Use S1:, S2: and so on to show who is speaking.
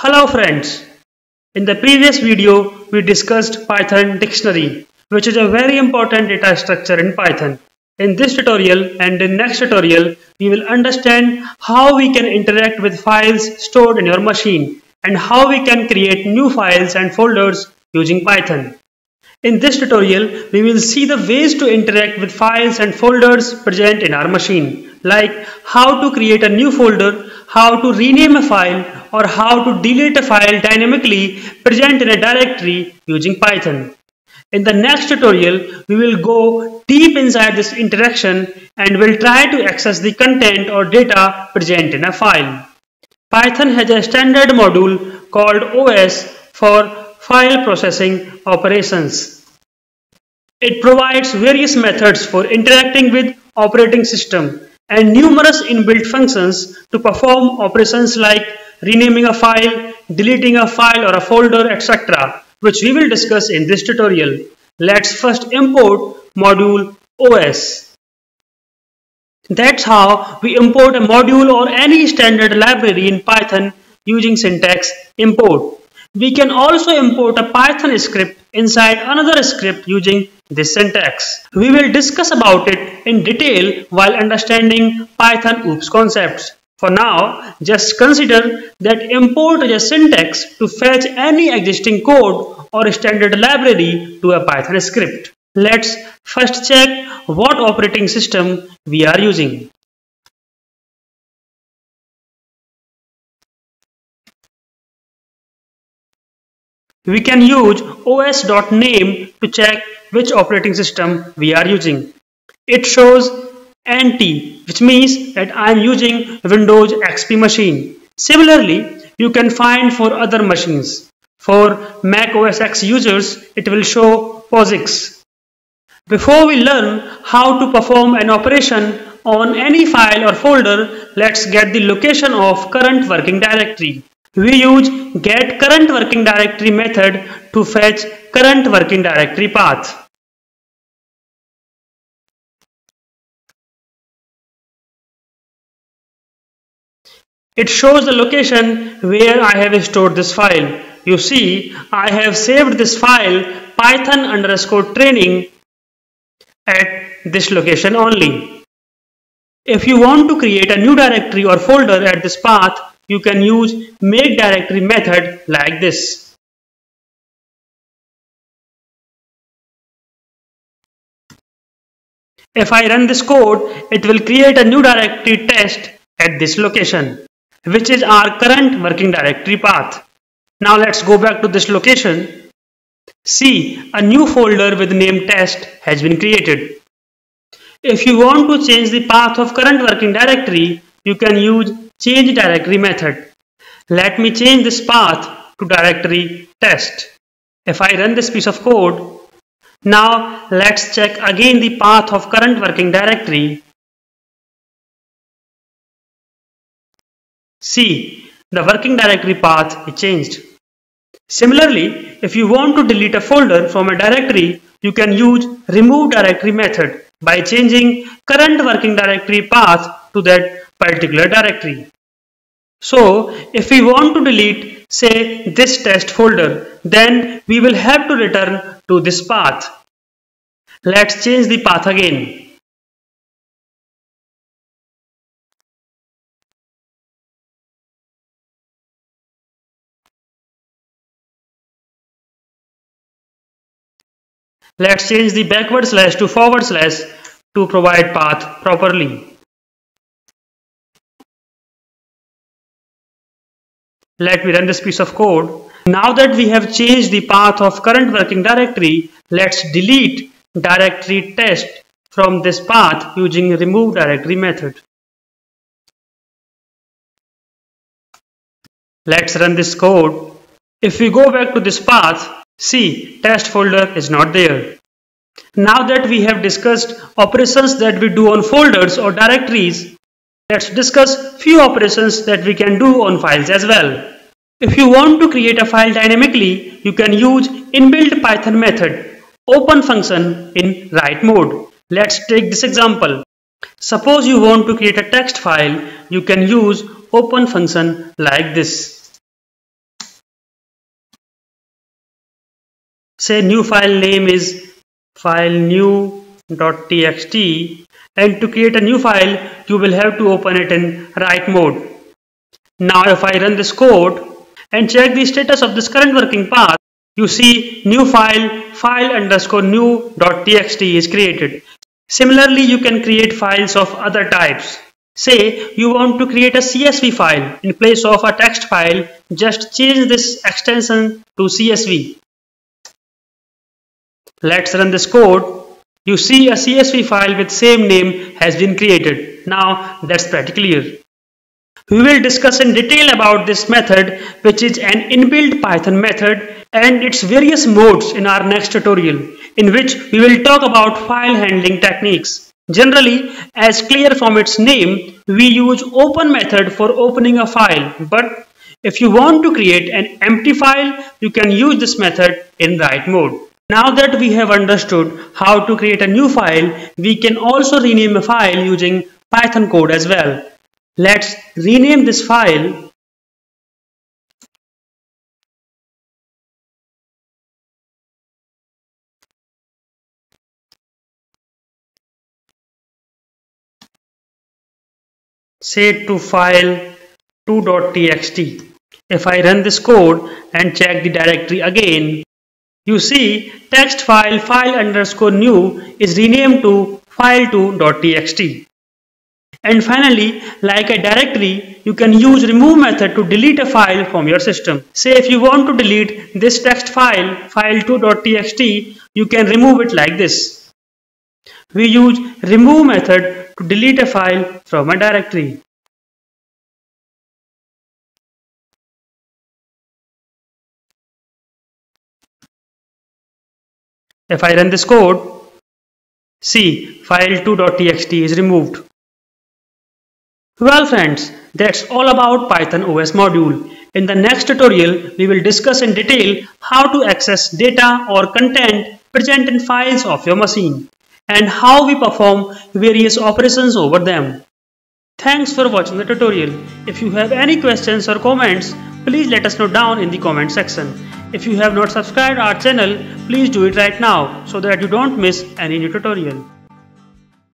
S1: Hello friends, in the previous video we discussed Python dictionary, which is a very important data structure in Python. In this tutorial and in next tutorial we will understand how we can interact with files stored in your machine and how we can create new files and folders using Python. In this tutorial we will see the ways to interact with files and folders present in our machine, like how to create a new folder, how to rename a file, or how to delete a file dynamically present in a directory using Python. In the next tutorial, we will go deep inside this interaction and will try to access the content or data present in a file. Python has a standard module called OS for file processing operations. It provides various methods for interacting with operating system and numerous inbuilt functions to perform operations like renaming a file, deleting a file or a folder, etc., which we will discuss in this tutorial. Let's first import module OS. That's how we import a module or any standard library in Python using syntax import. We can also import a Python script inside another script using this syntax. We will discuss about it in detail while understanding Python OOPS concepts. For now, just consider that import is a syntax to fetch any existing code or standard library to a Python script. Let's first check what operating system we are using. We can use os.name to check which operating system we are using. It shows NT, which means that I am using Windows XP machine. Similarly, you can find for other machines. For Mac OS X users, it will show POSIX. Before we learn how to perform an operation on any file or folder, let's get the location of current working directory. We use getCurrentWorkingDirectory method to fetch current working directory path. It shows the location where I have stored this file. You see, I have saved this file python_training at this location only. If you want to create a new directory or folder at this path, you can use makeDirectory method like this. If I run this code, it will create a new directory test at this location, which is our current working directory path. Now let's go back to this location. See, a new folder with name test has been created. If you want to change the path of current working directory, you can use change directory method. Let me change this path to directory test. If I run this piece of code, now let's check again the path of current working directory. See, the working directory path is changed. Similarly, if you want to delete a folder from a directory, you can use remove directory method by changing current working directory path to that particular directory. So, if we want to delete, say, this test folder, then we will have to return to this path. Let's change the path again. Let's change the backward slash to forward slash to provide path properly. Let me run this piece of code. Now that we have changed the path of current working directory, let's delete directory test from this path using remove directory method. Let's run this code. If we go back to this path, see, test folder is not there. Now that we have discussed operations that we do on folders or directories, let's discuss few operations that we can do on files as well. If you want to create a file dynamically, you can use inbuilt Python method, open function in write mode. Let's take this example. Suppose you want to create a text file, you can use open function like this. Say new file name is file new.txt, and to create a new file you will have to open it in write mode. Now if I run this code and check the status of this current working path, you see new file underscore new.txt is created. Similarly, you can create files of other types. Say you want to create a CSV file in place of a text file, just change this extension to CSV. Let's run this code. You see a CSV file with same name has been created. Now that's pretty clear. We will discuss in detail about this method, which is an inbuilt Python method, and its various modes in our next tutorial, in which we will talk about file handling techniques. Generally, as clear from its name, we use open method for opening a file, but if you want to create an empty file, you can use this method in write mode. Now that we have understood how to create a new file, we can also rename a file using Python code as well. Let's rename this file say to file 2.txt. If I run this code and check the directory again, you see text file underscore new is renamed to file2.txt. And finally, like a directory, you can use remove method to delete a file from your system. Say if you want to delete this text file, file2.txt, you can remove it like this. We use remove method to delete a file from a directory. If I run this code, see file2.txt is removed. Well friends, that's all about Python OS module. In the next tutorial, we will discuss in detail how to access data or content present in files of your machine and how we perform various operations over them. Thanks for watching the tutorial. If you have any questions or comments, please let us know down in the comment section. If you have not subscribed our channel, please do it right now so that you don't miss any new tutorial.